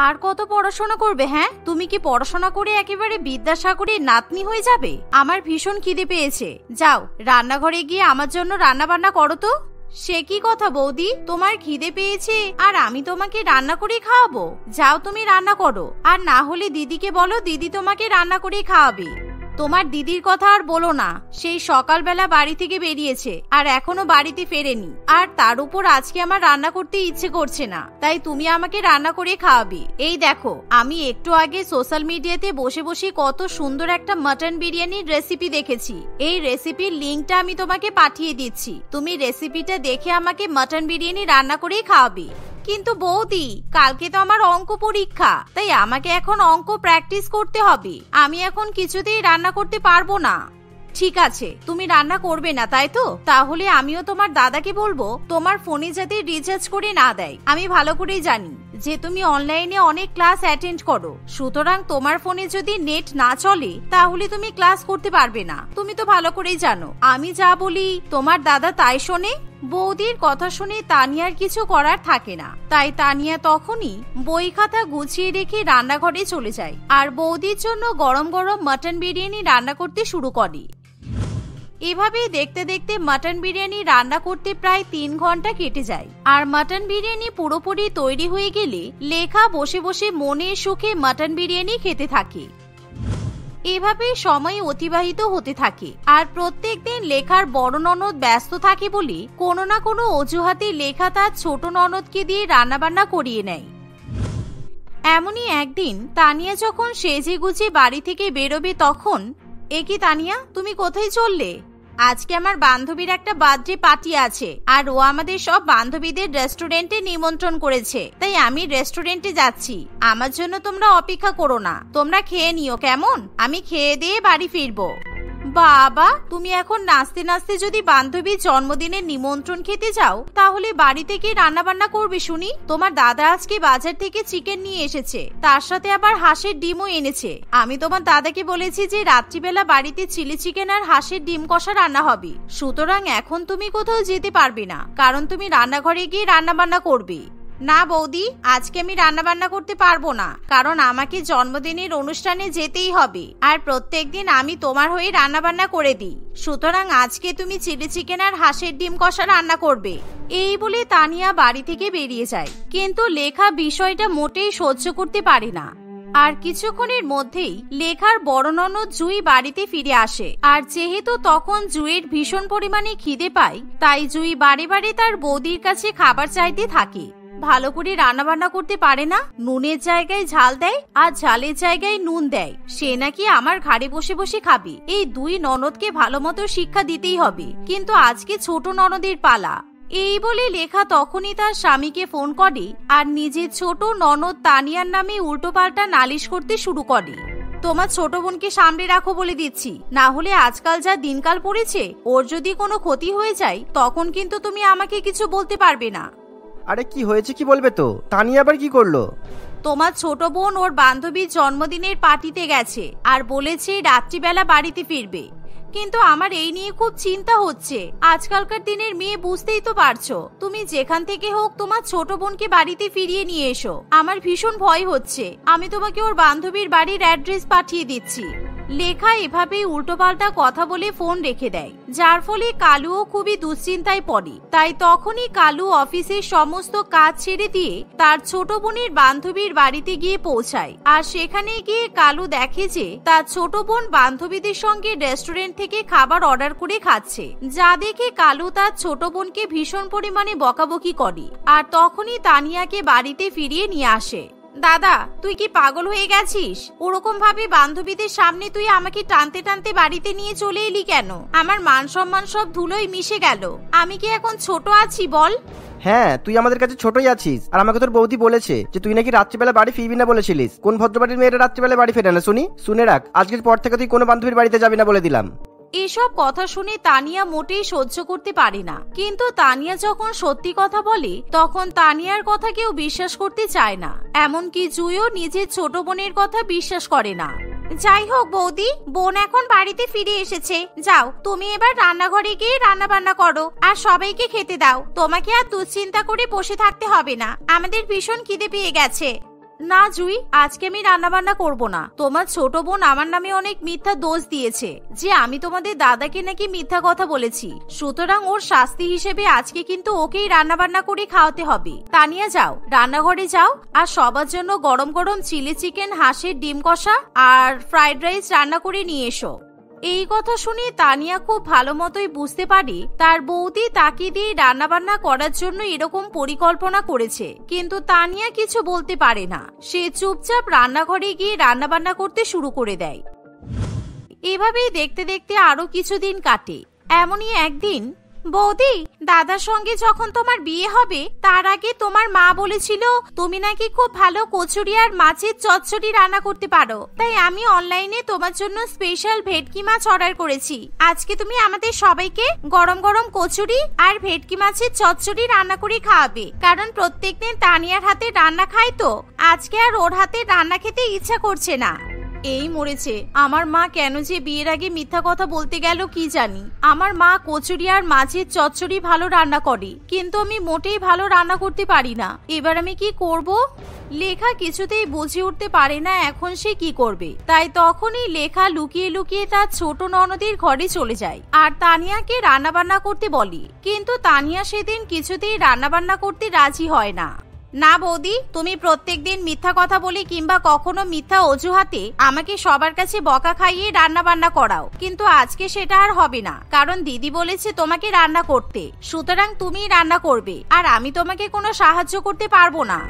আর কত পড়াশোনা করবে? হ্যাঁ, তুমি কি পড়াশোনা করে একেবারে বিদ্যাসাগরের নাতনি হয়ে যাবে? আমার ভীষণ খিদে পেয়েছে, যাও রান্নাঘরে গিয়ে আমার জন্য রান্না বান্না করো তো। সে কি কথা বৌদি, তোমার খিদে পেয়েছে আর আমি তোমাকে রান্না করে খাওয়াবো? যাও তুমি রান্না করো, আর না হলে দিদিকে বলো, দিদি তোমাকে রান্না করে খাওয়াবে। তোমার দিদির কথা আর বলো না, সেই সকালবেলা বাড়ি থেকে বেরিয়েছে আর এখনো বাড়িতে ফেরেনি, আর তার উপর আজকে আমার রান্না করতে ইচ্ছে করছে না, তাই তুমি আমাকে রান্না করে খাওয়াবে। এই দেখো, আমি একটু আগে সোশ্যাল মিডিয়াতে বসে বসে কত সুন্দর একটা মাটন বিরিয়ানির রেসিপি দেখেছি। এই রেসিপির লিঙ্কটা আমি তোমাকে পাঠিয়ে দিচ্ছি, তুমি রেসিপিটা দেখে আমাকে মাটন বিরিয়ানি রান্না করেই খাওয়াবে। কিন্তু বৌদি, কালকে তো আমার অঙ্ক পরীক্ষা, তাই আমাকে এখন অঙ্ক প্র্যাকটিস করতে হবে, আমি এখন কিছুতেই রান্না করতে পারবো না। ঠিক আছে, তুমি রান্না করবে না তাই তো? তাহলে আমিও তোমার দাদাকে বলবো তোমার ফোনে যাতে রিচার্জ করে না দেয়। আমি ভালো করেই জানি যে তুমি অনলাইনে অনেক ক্লাস অ্যাটেন্ড করো, সুতরাং তোমার ফোনে যদি নেট না চলে তাহলে তুমি ক্লাস করতে পারবে না। তুমি তো ভালো করেই জানো আমি যা বলি তোমার দাদা তাই শোনে। বৌদির কথা শুনে তানিয়ার কিছু করার থাকে না, তাই তানিয়া তখনই বই খাতা গুছিয়ে রেখে রান্নাঘরে চলে যায় আর বৌদির জন্য গরম গরম মাটন বিরিয়ানি রান্না করতে শুরু করে। এভাবেই দেখতে দেখতে মাটন বিরিয়ানি রান্না করতে প্রায় 3 ঘন্টা কেটে যায়। আর মাটন বিরিয়ানি পুরোপুরি তৈরি হয়ে গেলে লেখা বসে বসে মনের সুখে মাটন বিরিয়ানি খেতে থাকে। এভাবেই সময় অতিবাহিত হতে থাকে আর প্রত্যেকদিন লেখার বড় ননদ ব্যস্ত থাকে বলে কোনো না কোনো অজুহাতে লেখা তার ছোট ননদকে দিয়ে রান্নাবান্না করিয়ে নেয়। এমনই একদিন তানিয়া যখন সেজে গুজে বাড়ি থেকে বেরোবে তখন, এ কি তানিয়া, তুমি কোথায় চললে? আজকে আমার বান্ধবীর একটা বার্থডে পার্টি আছে আর ও আমাদের সব বান্ধবীদের রেস্টুরেন্টে নিমন্ত্রণ করেছে, তাই আমি রেস্টুরেন্টে যাচ্ছি। আমার জন্য তোমরা অপেক্ষা করো না, তোমরা খেয়ে নিও কেমন? আমি খেয়ে দিয়ে বাড়ি ফিরবো। বাবা, তুমি এখন নাচতে নাচতে যদি বান্ধবীর জন্মদিনের নিমন্ত্রণ খেতে যাও তাহলে বাড়িতে কি রান্না বান্না করবে শুনি? তোমার দাদা আজকে বাজার থেকে চিকেন নিয়ে এসেছে, তার সাথে আবার হাঁসের ডিমও এনেছে। আমি তোমার দাদাকে বলেছি যে রাত্রিবেলা বাড়িতে চিলি চিকেন আর হাঁসের ডিম কষা রান্না হবে, সুতরাং এখন তুমি কোথাও যেতে পারবে না, কারণ তুমি রান্নাঘরে গিয়ে রান্না বান্না করবে। না বৌদি, আজকে আমি রান্না বান্না করতে পারবো না, কারণ আমাকে জন্মদিনের অনুষ্ঠানে যেতেই হবে আর প্রত্যেকদিন আমি তোমার হয়ে রান্না বান্না করে দিই, সুতরাং আজকে তুমি চিলি চিকেন আর হাঁসের ডিম কষা রান্না করবে। এই বলে তানিয়া বাড়ি থেকে বেরিয়ে যায়, কিন্তু লেখা বিষয়টা মোটেই সহ্য করতে পারে না। আর কিছুক্ষণের মধ্যেই লেখার বড় ননদ জুই বাড়িতে ফিরে আসে, আর যেহেতু তখন জুইয়ের ভীষণ পরিমাণে খিদে পায় তাই জুই বারে বারে তার বৌদির কাছে খাবার চাইতে থাকে। ভালো করে রান্না বান্না করতে পারে না, নুনের জায়গায় ঝাল দেয় আর ঝালের জায়গায় নুন দেয়, সে নাকি আমার ঘাড়ে বসে বসে খাবে। এই দুই ননদকে ভালো মতো শিক্ষা দিতেই হবে, কিন্তু আজকে ছোট ননদের পালা। এই বলে লেখা তখনই তার স্বামীকে ফোন করে আর নিজের ছোট ননদ তানিয়ার নামে উল্টোপাল্টা নালিশ করতে শুরু করে। তোমার ছোট বোনকে সামনে রাখো বলে দিচ্ছি, না হলে আজকাল যা দিনকাল পড়েছে ওর যদি কোনো ক্ষতি হয়ে যায় তখন কিন্তু তুমি আমাকে কিছু বলতে পারবে না। আরে কি হয়েছে কি বলবে তো? তানিয়া আবার কি করলো? তোমার ছোট বোন ওর বান্ধবীর জন্মদিনের পার্টিতে গেছে আর বলেছে রাত্রিবেলা বাড়িতে ফিরবে, কিন্তু আমার এই নিয়ে খুব চিন্তা হচ্ছে। আজকালকার দিনের মেয়ে বুঝতেই তো পারছো, তুমি যেখান থেকে হোক তোমার ছোট বোনকে বাড়িতে ফিরিয়ে নিয়ে এসো। আমার ভীষণ ভয় হচ্ছে, আমি তোমাকে ওর বান্ধবীর বাড়ির অ্যাড্রেস পাঠিয়ে দিচ্ছি। লেখা এভাবেই উল্টোপাল্টা কথা বলে ফোন রেখে দেয়, যার ফলে কালুও খুবই দুশ্চিন্তায় পড়ে। তাই তখনই কালু অফিসের সমস্ত কাজ ছেড়ে দিয়ে তার ছোট বোনের বান্ধবীর বাড়িতে গিয়ে পৌঁছায়। আর সেখানে গিয়ে কালু দেখে যে তার ছোট বোন বান্ধবীদের সঙ্গে রেস্টুরেন্ট থেকে খাবার অর্ডার করে খাচ্ছে, যা দেখে কালু তার ছোট বোনকে ভীষণ পরিমাণে বকাবকি করে আর তখনই তানিয়াকে বাড়িতে ফিরিয়ে নিয়ে আসে। দাদা, তুই কি পাগল হয়ে গেছিস? ওরকম ভাবে বান্ধবীদের সামনে তুই আমাকে টানতে টানতে বাড়িতে নিয়ে চলে এলি কেন? আমার মান সম্মান সব ধুলোয় মিশে গেল। আমি কি এখন ছোট আছি বল? হ্যাঁ, তুই আমাদের কাছে ছোটই আছিস, আর আমাকে তোর বৌদি বলেছে যে তুই নাকি রাত্রিবেলা বাড়ি ফিরবি না বলেছিলিস। কোন ভদ্রবাড়ির মেয়েরা রাত্রিবেলা বাড়ি ফেরে না শুনি? শুনে রাখ, আজকের পর থেকে তুই কোনো বান্ধবীর বাড়িতে যাবি না বলে দিলাম। এসব কথা শুনে তানিয়া মোটেই সহ্য করতে পারে না, কিন্তু তানিয়া যখন সত্যি কথা বলে তখন তানিয়ার কথা কেউ বিশ্বাস করতে চায় না, এমনকি জুইও নিজের ছোট বোনের কথা বিশ্বাস করে না। যাই হোক বৌদি, বোন এখন বাড়িতে ফিরে এসেছে, যাও তুমি এবার রান্নাঘরে গিয়ে রান্না বান্না করো আর সবাইকে খেতে দাও। তোমাকে আর দুশ্চিন্তা করে বসে থাকতে হবে না, আমাদের ভীষণ খিদে পেয়ে গেছে। না জুই, আজকে আমি রান্না বান্না করব না। তোমার ছোট বোন আমার নামে অনেক মিথ্যা দোষ দিয়েছে যে আমি তোমাদের দাদাকে নাকি মিথ্যা কথা বলেছি। সুতরাং ওর শাস্তি হিসেবে আজকে কিন্তু ওকেই রান্না বান্না করে খাওয়াতে হবে। তানিয়া যাও, রান্নাঘরে যাও আর সবার জন্য গরম গরম চিলি চিকেন, হাঁসের ডিম কষা আর ফ্রাইড রাইস রান্না করে নিয়ে এসো। এই কথা শুনে তানিয়া খুব ভালো মতোই বুঝতে পারে তার বৌদি তাকে দিয়ে রান্না বান্না করার জন্য এরকম পরিকল্পনা করেছে, কিন্তু তানিয়া কিছু বলতে পারে না। সে চুপচাপ রান্নাঘরে গিয়ে রান্না বান্না করতে শুরু করে দেয়। এভাবেই দেখতে দেখতে আরো কিছুদিন কাটে। এমনই একদিন, বৌদি, দাদার সঙ্গে যখন তোমার বিয়ে হবে তার আগে তোমার মা বলেছিল তুমি নাকি খুব ভালো কচুরি আর মাছের চচ্চড়ি রান্না করতে পারো, তাই আমি অনলাইনে তোমার জন্য স্পেশাল ভেটকি মাছ অর্ডার করেছি। আজকে তুমি আমাদের সবাইকে গরম গরম কচুরি আর ভেটকি মাছের চচ্চড়ি রান্না করে খাওয়াবে, কারণ প্রত্যেকদিন তানিয়ার হাতে রান্না খাই তো আজকে আর ওর হাতে রান্না খেতে ইচ্ছা করছে না। এই মরেছে, আমার মা কেন যে বিয়ের আগে মিথ্যা কথা বলতে গেল কি জানি। আমার মা কচুরি আর মাছের চচ্চড়ি ভালো রান্না করে, কিন্তু আমি মোটেই ভালো রান্না করতে পারি না। এবার আমি কি করব? লেখা কিছুতেই বুঝে উঠতে পারে না এখন সে কি করবে। তাই তখনই লেখা লুকিয়ে লুকিয়ে তার ছোট ননদের ঘরে চলে যায় আর তানিয়াকে রান্না বান্না করতে বলে। কিন্তু তানিয়া সেদিন কিছুতেই রান্না বান্না করতে রাজি হয় না। না বৌদি, তুমি প্রত্যেকদিন মিথ্যা কথা বলে কিংবা কখনো মিথ্যা অজুহাতে আমাকে সবার কাছে বকা খাইয়ে রান্না বান্না করাও, কিন্তু আজকে সেটা আর হবে না, কারণ দিদি বলেছে তোমাকে রান্না করতে। সুতরাং তুমি রান্না করবে আর আমি তোমাকে কোনো সাহায্য করতে পারবো না।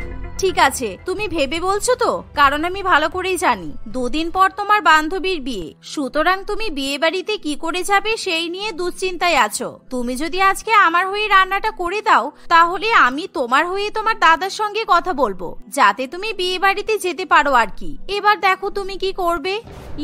ঠিক আছে, তুমি ভেবে বলছো তো? কারণ আমি ভালো করেই জানি দুদিন পর তোমার বান্ধবীর বিয়ে, সুতরাং তুমি বিয়ে বাড়িতে কি করে যাবে সেই নিয়ে দুশ্চিন্তায় আছো। তুমি যদি আজকে আমার হয়ে রান্নাটা করে দাও তাহলে আমি তোমার হয়ে তোমার দাদার সঙ্গে কথা বলবো যাতে তুমি বিয়ে বাড়িতে যেতে পারো আর কি। এবার দেখো তুমি কি করবে।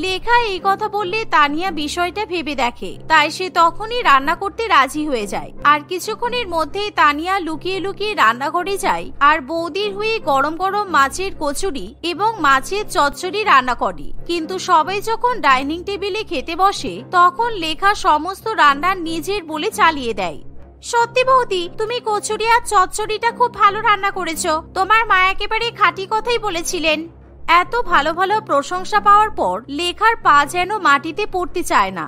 লেখা এই কথা বললে তানিয়া বিষয়টা ভেবে দেখে, তাই সে তখনই রান্না করতে রাজি হয়ে যায়। আর কিছুক্ষণের মধ্যেই তানিয়া লুকিয়ে লুকিয়ে রান্নাঘরে যায় আর বৌদির হয়ে গরম গরম মাছের কচুরি এবং মাছের চচ্চড়ি রান্না করে। কিন্তু সবাই যখন ডাইনিং টেবিলে খেতে বসে তখন লেখা সমস্ত রান্না নিজের বলে চালিয়ে দেয়। সত্যি বৌদি, তুমি কচুরি আর চচ্চড়িটা খুব ভালো রান্না করেছো। তোমার মা একেবারে খাঁটি কথাই বলেছিলেন। এত ভালো ভালো প্রশংসা পাওয়ার পর লেখার পা যেন মাটিতে পড়তে চায় না।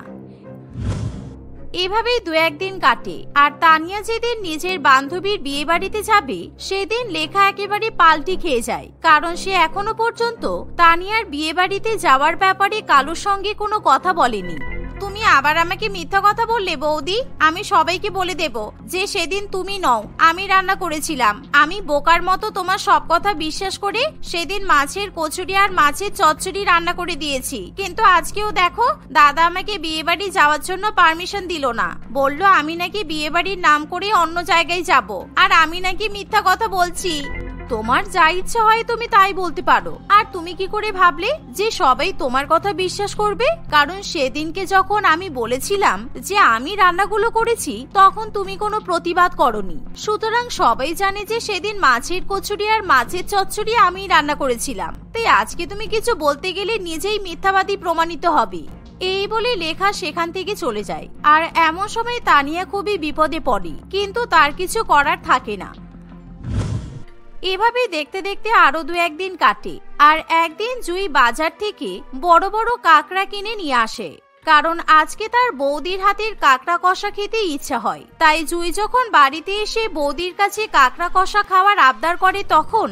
এভাবেই দু একদিন কাটে আর তানিয়া যেদিন নিজের বান্ধবীর বিয়ে বাড়িতে যাবে সেদিন লেখা একেবারে পাল্টি খেয়ে যায়, কারণ সে এখনো পর্যন্ত তানিয়ার বিয়ে বাড়িতে যাওয়ার ব্যাপারে কারোর সঙ্গে কোনো কথা বলেনি। তুমি আবার আমাকে মিথ্যা কথা বললে বৌদি। আমি সবাইকে বলে দেব যে সেদিন তুমি নও, আমি রান্না করেছিলাম। আমি বোকার মতো তোমার সব কথা বিশ্বাস করে সেদিন মাছের কচুরি আর মাছের চচ্চড়ি রান্না করে দিয়েছি, কিন্তু আজকেও দেখো দাদা আমাকে বিয়ে বাড়ি যাওয়ার জন্য পারমিশন দিল না। বলল আমি নাকি বিয়ে বাড়ির নাম করে অন্য জায়গায় যাব আর আমি নাকি মিথ্যা কথা বলছি। তোমার যা ইচ্ছা হয় তুমি তাই বলতে পারো। আর তুমি কি করে ভাবলে যে সবাই তোমার কথা বিশ্বাস করবে? কারণ সেদিনকে যখন আমি বলেছিলাম যে আমি রান্নাগুলো করেছি তখন তুমি কোনো প্রতিবাদ করনি। সুতরাং সবাই জানে যে সেদিন মাছের কচুরি আর মাছের চচ্চড়ি আমি রান্না করেছিলাম। তাই আজকে তুমি কিছু বলতে গেলে নিজেই মিথ্যাবাদী প্রমাণিত হবে। এই বলে লেখা সেখান থেকে চলে যায়। আর এমন সময় তানিয়া খুবই বিপদে পড়ে, কিন্তু তার কিছু করার থাকে না। এভাবে দেখতে দেখতে আরো দু একদিন কাটে আর একদিন জুই বাজার থেকে বড় বড় কাঁকড়া কিনে নিয়ে আসে, কারণ আজকে তার বৌদির হাতের কাঁকড়া কষা খেতে ইচ্ছা হয়। তাই জুই যখন বাড়িতে এসে বৌদির কাছে কাঁকড়া কষা খাওয়ার আবদার করে তখন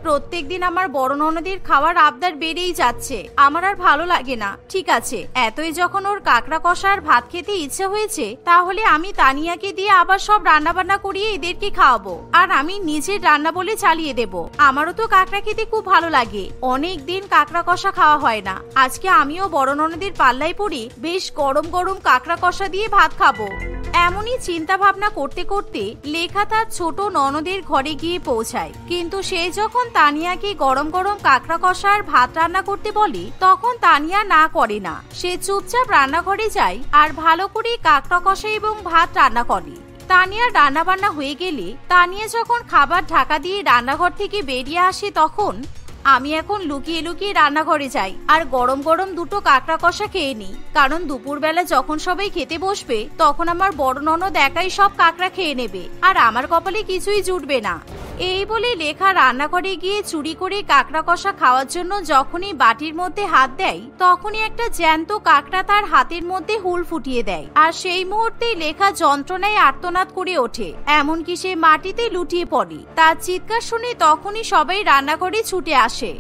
প্রত্যেকদিন আমার বড় ননদের খাওয়ার আবদার বেড়েই যাচ্ছে, আমার আর ভালো লাগে না। ঠিক আছে, এতই যখন ওর কাঁকড়া কষা আর ভাত খেতে ইচ্ছে হয়েছে তাহলে আমি তানিয়াকে দিয়ে আবার সব রান্না বান্না করিয়ে এদেরকে খাওয়াবো আর আমি নিজের রান্না বলে চালিয়ে দেব। আমারও তো কাঁকড়া খেতে খুব ভালো লাগে, অনেক দিন কাঁকড়া কষা খাওয়া হয় না। আজকে আমিও বড় ননদের পাল্লায় পড়ি বেশ গরম গরম কাঁকড়া কষা দিয়ে ভাত খাবো। এমনই চিন্তা ভাবনা করতে করতে লেখা তার ছোট ননদের ঘরে গিয়ে পৌঁছায়। কিন্তু সে যখন তানিয়াকে গরম গরম কাঁকড়া কষা আর ভাত রান্না করতে বলে তখন তানিয়া না করে না। সে চুপচাপ রান্নাঘরে যায় আর ভালো করে কাঁকড়া কষা এবং ভাত রান্না করে। তানিয়ার রান্না বান্না হয়ে গেলে তানিয়া যখন খাবার ঢাকা দিয়ে রান্নাঘর থেকে বেরিয়ে আসে তখন আমি এখন লুকিয়ে লুকিয়ে রান্নাঘরে যাই আর গরম গরম দুটো কাঁকড়া কষা খেয়ে নিই, কারণ দুপুরবেলা যখন সবাই খেতে বসবে তখন আমার বড় ননদ একাই সব কাঁকড়া খেয়ে নেবে আর আমার কপালে কিছুই জুটবে না। এই বলে লেখা রান্নাঘরে গিয়ে চুরি করে কাঁকড়া কষা খাওয়ার জন্য যখনই বাটির মধ্যে হাত দেয় তখনই একটা জ্যান্ত কাঁকড়া তার হাতের মধ্যে হুল ফুটিয়ে দেয়। আর সেই মুহূর্তেই লেখা যন্ত্রণায় আর্তনাদ করে ওঠে, এমনকি সে মাটিতে লুটিয়ে পড়ে। তার চিৎকার শুনে তখনই সবাই রান্নাঘরে ছুটে আসে।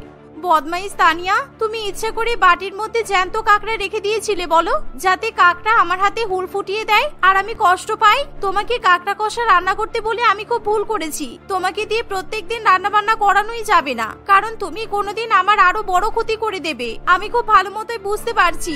বদমাইশ তানিয়া, তুমি ইচ্ছা করে বাটির মধ্যে জ্যান্ত কাঁকড়া রেখে দিয়েছিলে বলো, যাতে কাঁকড়া আমার হাতে হুল ফুটিয়ে দেয় আর আমি কষ্ট পাই। তোমাকে কাঁকড়া কষা রান্না করতে বলে আমি খুব ভুল করেছি। তোমাকে দিয়ে প্রত্যেকদিন রান্না বান্না করানোই যাবে না, কারণ তুমি কোনোদিন আমার আরো বড় ক্ষতি করে দেবে। আমি খুব ভালো মতোই বুঝতে পারছি।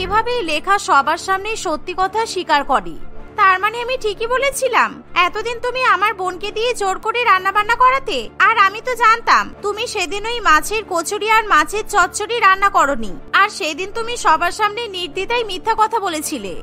এভাবেই লেখা সবার সামনে সত্যি কথা স্বীকার করে। তার মানে আমি ঠিকই বলেছিলাম? এতদিন তুমি আমার বোনকে দিয়ে জোর করে রান্না বান্না করাতে, আর আমি তো জানতাম তুমি সেদিন ওই মাছের কচুরি আর মাছের চচ্চড়ি রান্না করনি। আর সেদিন তুমি সবার সামনে নির্দ্বিধায় মিথ্যা কথা বলেছিলে।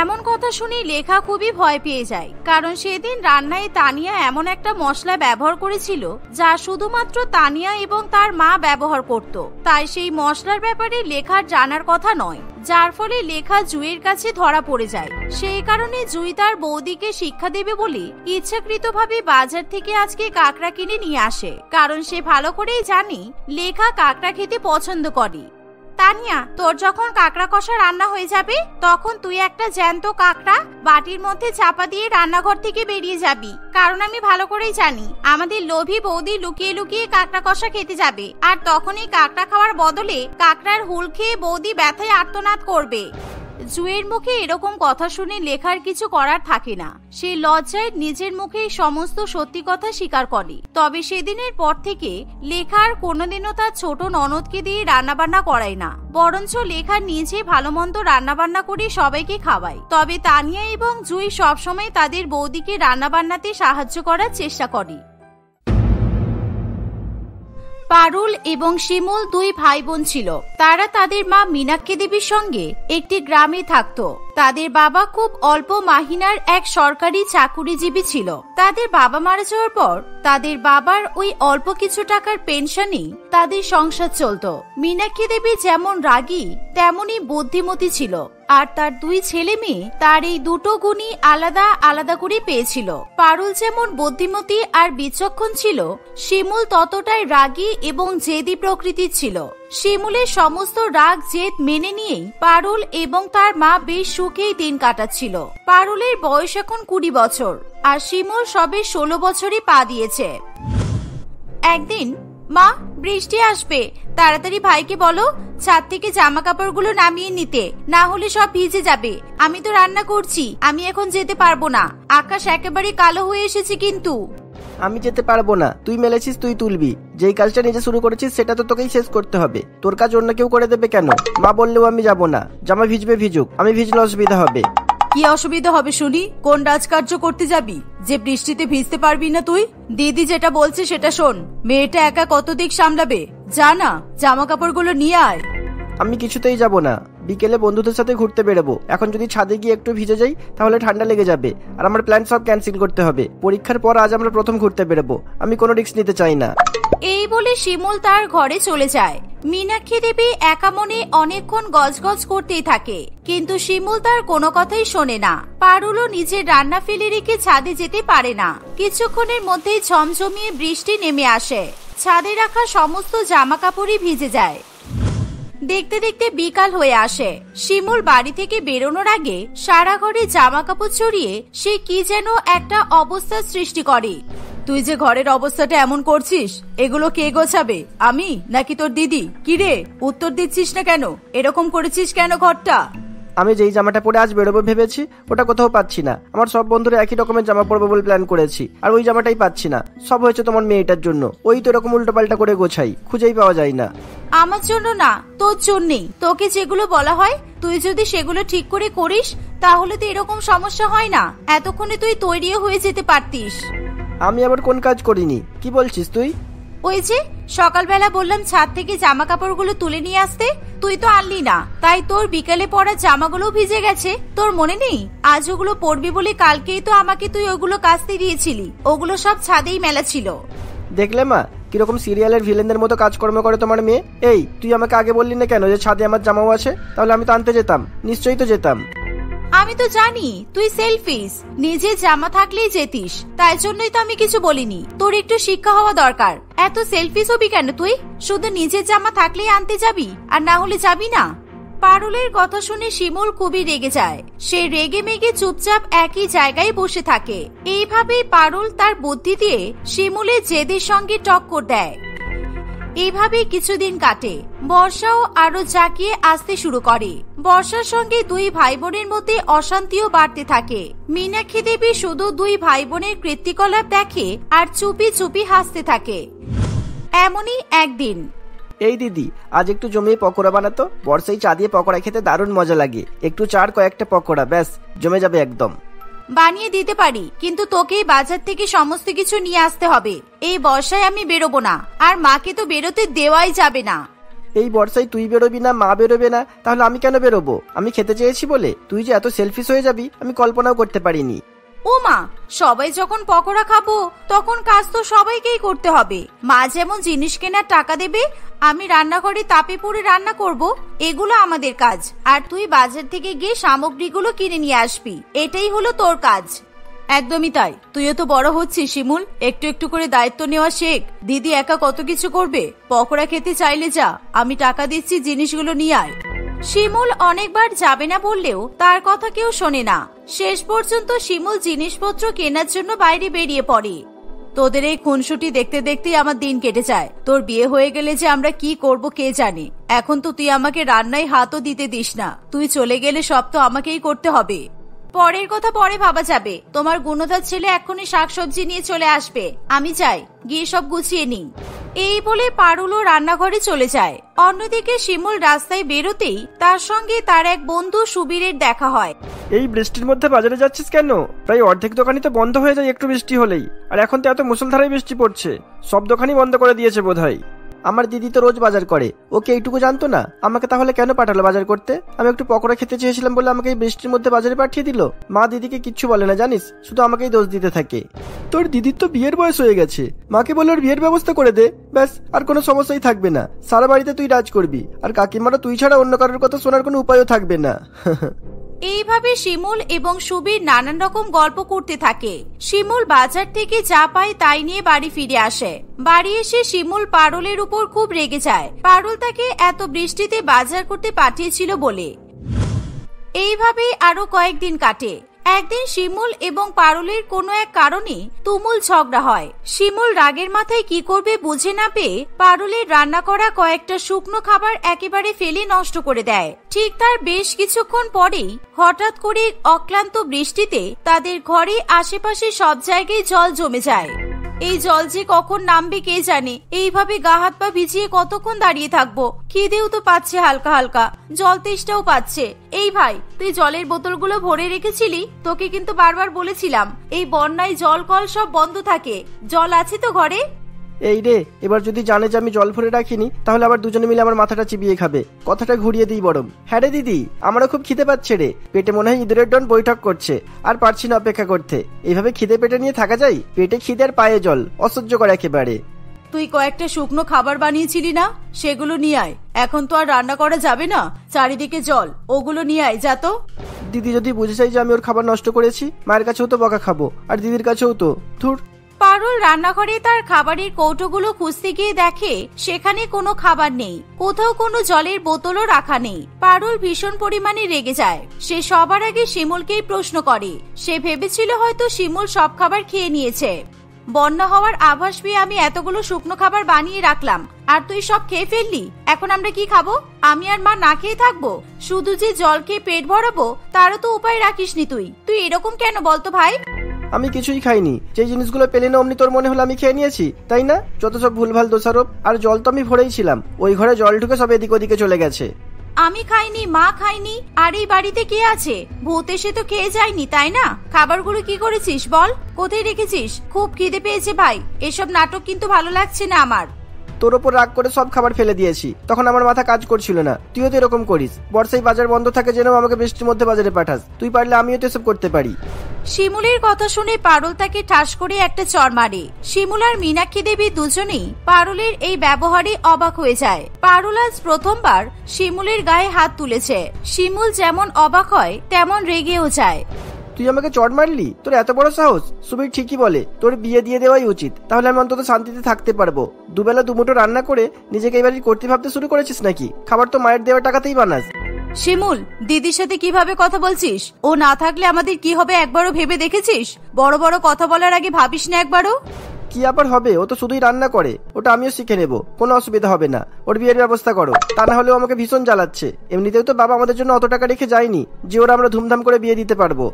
এমন কথা শুনে লেখা খুবই ভয় পেয়ে যায়, কারণ সেদিন রান্নায় তানিয়া এমন একটা মশলা ব্যবহার করেছিল যা শুধুমাত্র তানিয়া এবং তার মা ব্যবহার করত। তাই সেই মশলার ব্যাপারে লেখার জানার কথা নয়, যার ফলে লেখা জুঁইয়ের কাছে ধরা পড়ে যায়। সেই কারণে জুঁই তার বৌদিকে শিক্ষা দেবে বলে ইচ্ছাকৃতভাবে বাজার থেকে আজকে কাঁকড়া কিনে নিয়ে আসে, কারণ সে ভালো করেই জানে লেখা কাঁকড়া খেতে পছন্দ করে। তানিয়া, তোর যখন কাঁকড়া কষা রান্না হয়ে যাবে তখন তুই একটা জ্যান্ত কাঁকড়া বাটির মধ্যে চাপা দিয়ে রান্নাঘর থেকে বেরিয়ে যাবি, কারণ আমি ভালো করেই জানি আমাদের লোভী বৌদি লুকিয়ে লুকিয়ে কাঁকড়া কষা খেতে যাবে, আর তখনই কাঁকড়া খাওয়ার বদলে কাঁকড়ার হুল খেয়ে বৌদি ব্যথায় আর্তনাদ করবে। জুঁইয়ের মুখে এরকম কথা শুনে লেখার কিছু করার থাকে না। সে লজ্জায় নিজের মুখে সমস্ত সত্যি কথা স্বীকার করে। তবে সেদিনের পর থেকে লেখা আর কোনোদিনও তার ছোট ননদকে দিয়ে রান্নাবান্না করায় না, বরঞ্চ লেখা নিজে ভালো মন্দ রান্নাবান্না করে সবাইকে খাওয়ায়। তবে তানিয়া এবং জুঁই সবসময় তাদের বৌদিকে রান্নাবান্নাতে সাহায্য করার চেষ্টা করে। পারুল এবং শিমুল দুই ভাই বোন ছিল। তারা তাদের মা মীনাক্ষী দেবীর সঙ্গে একটি গ্রামে থাকতো। তাদের বাবা খুব অল্প মাহিনার এক সরকারি চাকুরিজীবী ছিল। তাদের বাবা মারা যাওয়ার পর তাদের বাবার ওই অল্প কিছু টাকার পেনশনেই তাদের সংসার চলতো। মীনাক্ষী দেবী যেমন রাগী তেমনই বুদ্ধিমতী ছিল, আর তার দুই ছেলে মেয়ে তার এই দুটো গুণই আলাদা আলাদা করে পেয়েছিল। পারুল যেমন বুদ্ধিমতী আর বিচক্ষণ ছিল, শিমুল ততটাই রাগী এবং জেদি প্রকৃতির ছিল। শিমুলের সমস্ত রাগ জেদ মেনে নিয়েই পারুল এবং তার মা বেশ সুখেই দিন কাটাচ্ছিল। পারুলের বয়স এখন 20 বছর আর শিমুল সবে 16 বছরে পা দিয়েছে। একদিন, মা বৃষ্টি আসবে, তাড়াতাড়ি ভাইকে বলো ছাদ থেকে জামা কাপড়গুলো নামিয়ে নিতে, না হলে সব ভিজে যাবে। আমি তো রান্না করছি, আমি এখন যেতে পারবো না। আকাশ একেবারে কালো হয়ে এসেছে কিন্তু। আমি যেতে পারবো না, তুই মেলেছিস তুই তুলবি। যেই কাজটা নিজে শুরু করেছিস সেটা তো তোকেই শেষ করতে হবে। তোর কাজ অন্য কেউ করে দেবে কেন? মা বললেও আমি যাব না। জামা ভিজবে ভিজুক, আমি ভিজলে অসুবিধা হবে। কি অসুবিধা হবে শুনি? কোন রাজকার্য করতে যাবি যে বৃষ্টিতে ভিজতে পারবি না তুই? দিদি যেটা বলছে সেটা শোন। মেয়েটা একা কত দিক সামলাবে? যা না, জামা কাপড়গুলো নিয়ে আয়। আমি কিছুতেই যাব না। বিকেলে বন্ধুদের সাথে ঘুরতে বেরোবো। এখন যদি ছাদে গিয়ে একটু ভিজে যাই তাহলে ঠান্ডা লেগে যাবে, আর আমার প্ল্যান সব ক্যান্সেল করতে হবে। পরীক্ষার পর আজ আমরা প্রথম ঘুরতে বেরোবো, আমি কোনো রিস্ক নিতে চাই না। এই বলে শিমুল তার ঘরে চলে যায়। মীনাক্ষী দেবী একা মনে অনেকক্ষণ গজগজ করতেই থাকে, কিন্তু শিমুল তার কোনো কথাই শোনে না। পারুলও নিজের রান্না ফেলে রেখে ছাদে যেতে পারে না। কিছুক্ষণের মধ্যেই ঝমঝমিয়ে বৃষ্টি নেমে আসে। ছাদে রাখা সমস্ত জামা কাপড়ই ভিজে যায়। দেখতে দেখতে বিকাল হয়ে আসে। শিমুল বাড়ি থেকে বেরোনোর আগে সারা ঘরে জামা কাপড় ছড়িয়ে সে কি যেন একটা অবস্থার সৃষ্টি করে। তুই যে ঘরের অবস্থাটা এমন করছিস, এগুলো কে গোছাবে? আমি নাকি তোর দিদি? কি রে, উত্তর দিচ্ছিস না কেন? এরকম করেছিস কেন ঘরটা? আমি যেই জামাটা পরে আজ বেরোবো ভেবেছি ওটা কোথাও পাচ্ছি না। আমার সব বন্ধুরা একই রকমের জামা পরবো বলে প্ল্যান করেছি, আর ওই জামাটাই পাচ্ছি না। সব হয়েছে তোমার মেয়েটার জন্য। ওই তো এরকম উল্টোপাল্টা করে গোছাই, খুঁজেই পাওয়া যায় না। আমার জন্য না, তোর জন্যই। তোকে যেগুলো বলা হয় তুই যদি সেগুলো ঠিক করে করিস তাহলে তো এরকম সমস্যা হয় না। এতক্ষণে তুই তৈরিও হয়ে যেতে পারতিস। আমি আবার কোন কাজ করিনি? কি বলছিস তুই? ওই যে সকালবেলা বললাম ছাদ থেকে জামা কাপড়গুলো তুলে নিয়ে আসতে, তুই তো আনলি না। তাই তোর বিকালে পরা জামাগুলো ভিজে গেছে। তোর মনে নেই? আজ ওগুলো পরবি বলে কালকেই তো আমাকে তুই ওগুলো কাচতে দিয়েছিলি। ওগুলো সব ছাদেই মেলা ছিল। দেখলে মা, কিরকম সিরিয়ালের ভিলেনদের মতো কাজকর্ম করে তোমার মেয়ে। এই, তুই আমাকে আগে বললি না কেন যে ছাদে আমার জামাও আছে? তাহলে আমি তো আনতে যেতাম, নিশ্চয়ই তো যেতাম। আমি তো জানি তুই সেলফিশ, নিজের জামা থাকলেই যেতিস, তাই জন্যই তো আমি কিছু বলিনি। তোর একটু শিক্ষা হওয়া দরকার। এত সেলফিশ হবি কেন তুই? শুধু নিজের জামা থাকলেই আনতে যাবি, আর না হলে যাবি না? পারুলের কথা শুনে শিমুল খুবই রেগে যায়। সে রেগে মেগে চুপচাপ একই জায়গায় বসে থাকে। এইভাবেই পারুল তার বুদ্ধি দিয়ে শিমুলের জেদের সঙ্গে টক্কর দেয়। এইভাবে কিছুদিন কাটে। বর্ষাও আরো জাঁকিয়ে আসতে শুরু করে। বর্ষার সঙ্গে দুই ভাই বোনের মধ্যে অশান্তিও বাড়তে থাকে। মীনাক্ষী দেবী শুধু দুই ভাই বোনের কৃত্তিকলাপ দেখে আর চুপি চুপি হাসতে থাকে। এমনই একদিন, এই দিদি, আজ একটু জমিয়ে পকোড়া বানাতো। বর্ষায় চা দিয়ে পকোড়া খেতে দারুণ মজা লাগে। একটু চার কয়েকটা পকোড়া, ব্যাস জমে যাবে একদম। বানিয়ে দিতে পারি, কিন্তু তোকেই বাজার থেকে সমস্ত কিছু নিয়ে আসতে হবে। এই বর্ষায় আমি বেরোবো না, আর মাকে তো বেরোতে দেওয়াই যাবে না। এই বর্ষায় তুই বেরোবি না, মা বেরোবে না, তাহলে আমি কেন বেরোবো? আমি খেতে চেয়েছি বলে তুই যে এত সেলফিশ হয়ে যাবি আমি কল্পনাও করতে পারিনি। ও মা, সবাই যখন পকোড়া খাবো তখন কাজ তো সবাইকেই করতে হবে। মা যেমন জিনিস কেনার টাকা দেবে, আমি রান্নাঘরে তাপে পড়ে রান্না করব, এগুলো আমাদের কাজ। আর তুই বাজার থেকে গিয়ে সামগ্রীগুলো কিনে নিয়ে আসবি, এটাই হলো তোর কাজ। একদমই তাই। তুইও তো বড় হচ্ছিস শিমুল, একটু একটু করে দায়িত্ব নেওয়া শেখ। দিদি একা কত কিছু করবে। পকোড়া খেতে চাইলে যা, আমি টাকা দিচ্ছি, জিনিসগুলো নিয়ে আয়। শিমুল অনেকবার যাবে না বললেও তার কথা কেউ শোনে না। শেষ পর্যন্ত শিমুল জিনিসপত্র কেনার জন্য বাইরে বেরিয়ে পড়ে। তোদের এই খুনসুটি দেখতে দেখতেই আমার দিন কেটে যায়। তোর বিয়ে হয়ে গেলে যে আমরা কি করব কে জানে। এখন তো তুই আমাকে রান্নায় হাতও দিতে দিস না। তুই চলে গেলে সব তো আমাকেই করতে হবে। পরের কথা পরে ভাবা যাবে। তোমার গুণধর ছেলে এখনই শাকসবজি নিয়ে চলে আসবে। আমি যাই, গিয়ে সব গুছিয়ে নিই। এই বলে পারুলও রান্নাঘরে চলে যায়। অন্যদিকে শিমুল রাস্তায় বেরোতেই তার সঙ্গে তার এক বন্ধু সুবীরের দেখা হয়। এই বৃষ্টির মধ্যে বাজারে যাচ্ছিস কেন? প্রায় অর্ধেক দোকানই তো বন্ধ হয়ে যায় একটু বৃষ্টি হলেই, আর এখন তো এত মুষলধারায় বৃষ্টি পড়ছে, সব দোকানই বন্ধ করে দিয়েছে বোধহয়। আমার দিদি তো রোজ বাজার করে, ওকে এইটুকু জানতো না? আমাকে তাহলে কেন পাঠালো বাজার করতে? আমি একটু পকোড়া খেতে চেয়েছিলাম বলে আমাকে এই বৃষ্টির মধ্যে বাজারে পাঠিয়ে দিল। মা দিদিকে কিচ্ছু বলে না জানিস, শুধু আমাকেই দোষ দিতে থাকে। তোর দিদির তো বিয়ের বয়স হয়ে গেছে, মাকে বলে ওর বিয়ের ব্যবস্থা করে দে, ব্যাস আর কোনো সমস্যাই থাকবে না। সারা বাড়িতে তুই রাজ করবি, আর কাকিমারা তুই ছাড়া অন্য কারোর কথা শোনার কোনো উপায়ও থাকবে না। এইভাবে শিমুল এবং সুবীর নানান রকম গল্প করতে থাকে। শিমুল বাজার থেকে যা পায় তাই নিয়ে বাড়ি ফিরে আসে। বাড়ি এসে শিমুল পারুলের উপর খুব রেগে যায়, পারুল তাকে এত বৃষ্টিতে বাজার করতে পাঠিয়েছিল বলে। এইভাবেই আরো কয়েকদিন কাটে। একদিন শিমুল এবং পারুলের কোনো এক কারণে তুমুল ঝগড়া হয়। শিমুল রাগের মাথায় কি করবে বুঝে না পেয়ে পারুলের রান্না করা কয়েকটা শুকনো খাবার একেবারে ফেলে নষ্ট করে দেয়। ঠিক তার বেশ কিছুক্ষণ পরেই হঠাৎ করে অক্লান্ত বৃষ্টিতে তাদের ঘরে আশেপাশে সব জায়গায় জল জমে যায়। এই জল যে কখন নামবে কে জানে। এইভাবে গা হাত পা ভিজিয়ে কতক্ষণ দাঁড়িয়ে থাকবো। খিদেও তো পাচ্ছে হালকা হালকা, জল তেষ্টাও পাচ্ছে। এই ভাই, তুই জলের বোতলগুলো ভরে রেখেছিলি? তোকে কিন্তু বারবার বলেছিলাম এই বন্যায় জল কল সব বন্ধ থাকে। জল আছে তো ঘরে? এই রে, এবার যদি জানে যে আমি জল ভরে রাখিনি তাহলে আবার দুজনে মিলে আমার মাথাটা চিবিয়ে খাবে। কথাটা ঘুরিয়ে দিই বরং। হ্যাঁ রে দিদি, আমারও খুব খিদে পাচ্ছে রে। পেটে মনে হয় ইঁদুরের ডন বৈঠক করছে, আর পারছি না অপেক্ষা করতে। এইভাবে খিদে পেটে নিয়ে থাকা যায়? পেটে খিদে আর পায়ে জল, অসহ্য করে একেবারে। তুই কয়েকটা শুকনো খাবার বানিয়েছিলি না, সেগুলো নিয়ে আয়। এখন তো আর রান্না করা যাবে না, চারিদিকে জল, ওগুলো নিয়ে আয় যা তো। দিদি যদি বুঝে চাই যে আমি ওর খাবার নষ্ট করেছি, মায়ের কাছেও তো বকা খাবো, আর দিদির কাছেও তো। ধুর। পারুল রান্নাঘরে তার খাবারের কৌটোগুলো খুঁজতে গিয়ে দেখে সেখানে কোনো খাবার নেই, কোথাও কোনো জলের বোতলও রাখা নেই। পারুল ভীষণ পরিমাণে রেগে যায়। সে সবার আগে শিমুলকেই প্রশ্ন করে। সে ভেবেছিল হয়তো শিমুল সব খাবার খেয়ে নিয়েছে। বন্যা হওয়ার আভাস পেয়ে আমি এতগুলো শুকনো খাবার বানিয়ে রাখলাম, আর তুই সব খেয়ে ফেললি। এখন আমরা কি খাবো? আমি আর মা না খেয়ে থাকবো? শুধু যে জল খেয়ে পেট ভরাবো তারও তো উপায় রাখিসনি তুই। তুই এরকম কেন বলতো ভাই? আমি কিছুই খাইনি। যে জিনিসগুলো পেলে না অমনি তোর মনে হলো আমি খেয়ে নিয়েছি, তাই না? যত সব ভুলভাল দোষারোপ। আর জল তো আমি ভরেই ছিলাম, ওই ঘরে জল ঢুকে সব এদিক ওদিকে চলে গেছে। আমি খাইনি, মা খাইনি, আর এই বাড়িতে কে আছে? ভূত এসে তো খেয়ে যায়নি, তাই না? খাবারগুলো কি করেছিস বল, কোথায় রেখেছিস? খুব খিদে পেয়েছে ভাই, এসব নাটক কিন্তু ভালো লাগছে না আমার। তোর ওপর রাগ করে সব খাবার ফেলে দিয়েছি, তখন আমার মাথা কাজ করছিল না। তুইও তো এরকম করিস। বর্ষায় বাজার বন্ধ থাকে জেনেও আমাকে বৃষ্টির মধ্যে বাজারে পাঠাস। তুই পারলে আমিও তো এসব করতে পারি। শিমুলের কথা শুনে পারুল তাকে ঠাস করে একটা চড় মারে। শিমুল আর মীনাক্ষী দেবী দুজনেই পারুলের এই ব্যবহারে অবাক হয়ে যায়। পারুল আজ প্রথমবার শিমুলের গায়ে হাত তুলেছে। শিমুল যেমন অবাক হয় তেমন রেগেও যায়। তুই আমাকে চড় মারলি? তোর এত বড় সাহস? সুবীর ঠিকই বলে, তোর বিয়ে দিয়ে দেওয়াই উচিত, তাহলে আমি অন্তত শান্তিতে থাকতে পারবো। দুবেলা দুমুঠো রান্না করে নিজেকে এই বাড়ির কর্তৃ ভাবতে শুরু করেছিস নাকি? খাবার তো মায়ের দেওয়া টাকাতেই বানাস। শিমুল, দিদির সাথে কিভাবে কথা বলছিস? ও না থাকলে আমাদের কি হবে একবারও ভেবে দেখেছিস? বড় বড় কথা বলার আগে ভাবিস না একবারও? কি আবার হবে? ও তো শুধুই রান্না করে, ওটা আমিও শিখে নেব, কোনো অসুবিধা হবে না। ওর বিয়ের ব্যবস্থা করো, তা না হলেও আমাকে ভীষণ জ্বালাচ্ছে। এমনিতেও তো বাবা আমাদের জন্য অত টাকা রেখে যায়নি যে ওরা আমরা ধুমধাম করে বিয়ে দিতে পারবো।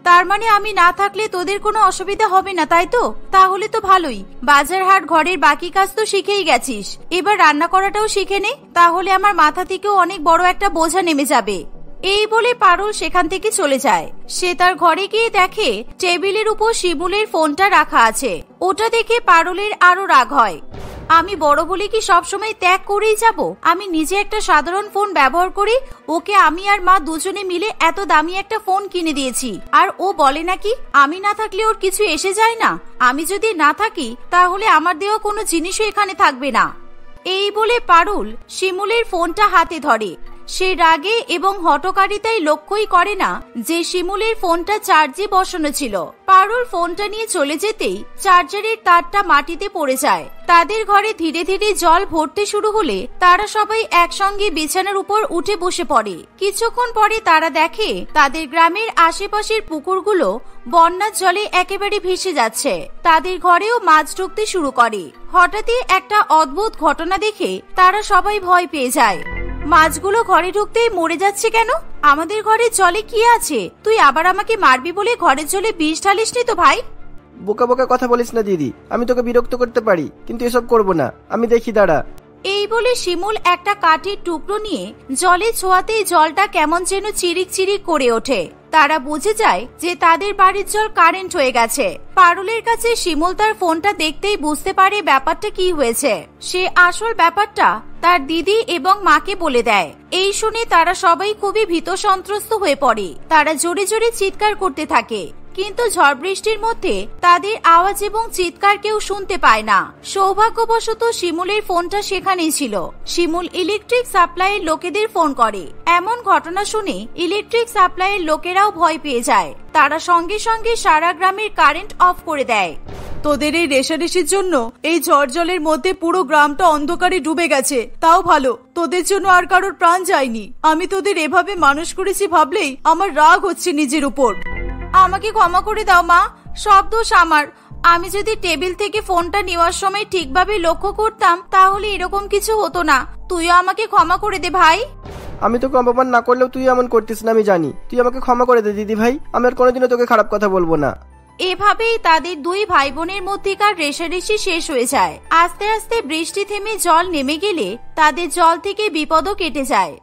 তার মানে আমি না থাকলে তোদের কোনো অসুবিধা হবে না, তাই তো? তাহলে তো ভালোই। বাজার হাট ঘরের বাকি কাজ তো শিখেই গেছিস, এবার রান্না করাটাও শিখে নে, তাহলে আমার মাথা থেকেও অনেক বড় একটা বোঝা নেমে যাবে। এই বলে পারুল সেখান থেকে চলে যায়। সে তার ঘরে গিয়ে দেখে টেবিলের উপর শিমুলের ফোনটা রাখা আছে। ওটা দেখে পারুলের আরো রাগ হয়। আমি বড় বলে কি সবসময় ত্যাগ করেই যাব? আমি নিজে একটা সাধারণ ফোন ব্যবহার করি, ওকে আমি আর মা দুজনে মিলে এত দামি একটা ফোন কিনে দিয়েছি, আর ও বলে নাকি আমি না থাকলে ওর কিছু এসে যায় না। আমি যদি না থাকি তাহলে আমার দেওয়া কোনো জিনিসও এখানে থাকবে না। এই বলে পারুল শিমুলের ফোনটা হাতে ধরে। সে রাগে এবং হটকারিতায় লক্ষ্যই করে না যে শিমুলের ফোনটা চার্জে বসানো ছিল। পারুল ফোনটা নিয়ে চলে যেতেই চার্জারের তারটা মাটিতে পড়ে যায়। তাদের ঘরে ধীরে ধীরে জল ভরতে শুরু হলে তারা সবাই একসঙ্গে বিছানার উপর উঠে বসে পড়ে। কিছুক্ষণ পরে তারা দেখে তাদের গ্রামের আশেপাশের পুকুরগুলো বন্যার জলে একেবারে ভেসে যাচ্ছে। তাদের ঘরেও মাছ ঢুকতে শুরু করে। হঠাৎই একটা অদ্ভুত ঘটনা দেখে তারা সবাই ভয় পেয়ে যায়। মাছগুলো ঘরে ঢুকতেই মরে যাচ্ছে কেন? আমাদের ঘরের জলে কি আছে? তুই আবার আমাকে মারবি বলে ঘরের জলে বিষ ঢালিসনি তো ভাই? বোকা বোকা কথা বলিস না দিদি, আমি তোকে বিরক্ত করতে পারি কিন্তু এসব করব না, আমি দেখি, দাঁড়া। এই বলে শিমুল একটা কাঠের টুকরো নিয়ে জলে ছোঁয়াতেই জলটা কেমন যেন চিরিক চিরিক করে ওঠে। তারা বুঝে যায় যে তাদের বাড়ির জল কারেন্ট হয়ে গেছে। পারুলের কাছে শিমুল তার ফোনটা দেখতেই বুঝতে পারে ব্যাপারটা কি হয়েছে। সে আসল ব্যাপারটা তার দিদি এবং মাকে বলে দেয়। এই শুনে তারা সবাই খুবই ভীত সন্ত্রস্ত হয়ে পড়ে। তারা জোরে জোরে চিৎকার করতে থাকে, কিন্তু ঝড় বৃষ্টির মধ্যে তাদের আওয়াজ এবং চিৎকার কেউ শুনতে পায় না। সৌভাগ্যবশত শিমুলের ফোনটা সেখানেই ছিল। শিমুল ইলেকট্রিক সাপ্লাইয়ের লোকেদের ফোন করে। এমন ঘটনা শুনে ইলেকট্রিক সাপ্লাইয়ের লোকেরাও ভয় পেয়ে যায়। তারা সঙ্গে সঙ্গে সারা গ্রামের কারেন্ট অফ করে দেয়। তোদের এই রেশারেশির জন্য এই ঝড় জলের মধ্যে পুরো গ্রামটা অন্ধকারে ডুবে গেছে। তাও ভালো, তোদের জন্য আর কারোর প্রাণ যায়নি। আমি তোদের এভাবে মানুষ করেছি ভাবলেই আমার রাগ হচ্ছে নিজের উপর। আমাকে ক্ষমা করে দাও মা, সব দোষ আমার। আমি যদি টেবিল থেকে ফোনটা নেওয়ার সময় ঠিকভাবে লক্ষ্য করতাম তাহলে এরকম কিছু হতো না। তুইও আমাকে ক্ষমা করে দে ভাই। আমি তোকে অপমান না করলেও তুই এমন করতিস না, আমি জানি। তুই আমাকে ক্ষমা করে দে দিদি ভাই, আমি আর কোনোদিনও তোকে খারাপ কথা বলবো না। এভাবেই তাদের দুই ভাই বোনের মধ্যেকার রেশারেশি শেষ হয়ে যায়। আস্তে আস্তে বৃষ্টি থেমে জল নেমে গেলে তাদের জল থেকে বিপদও কেটে যায়।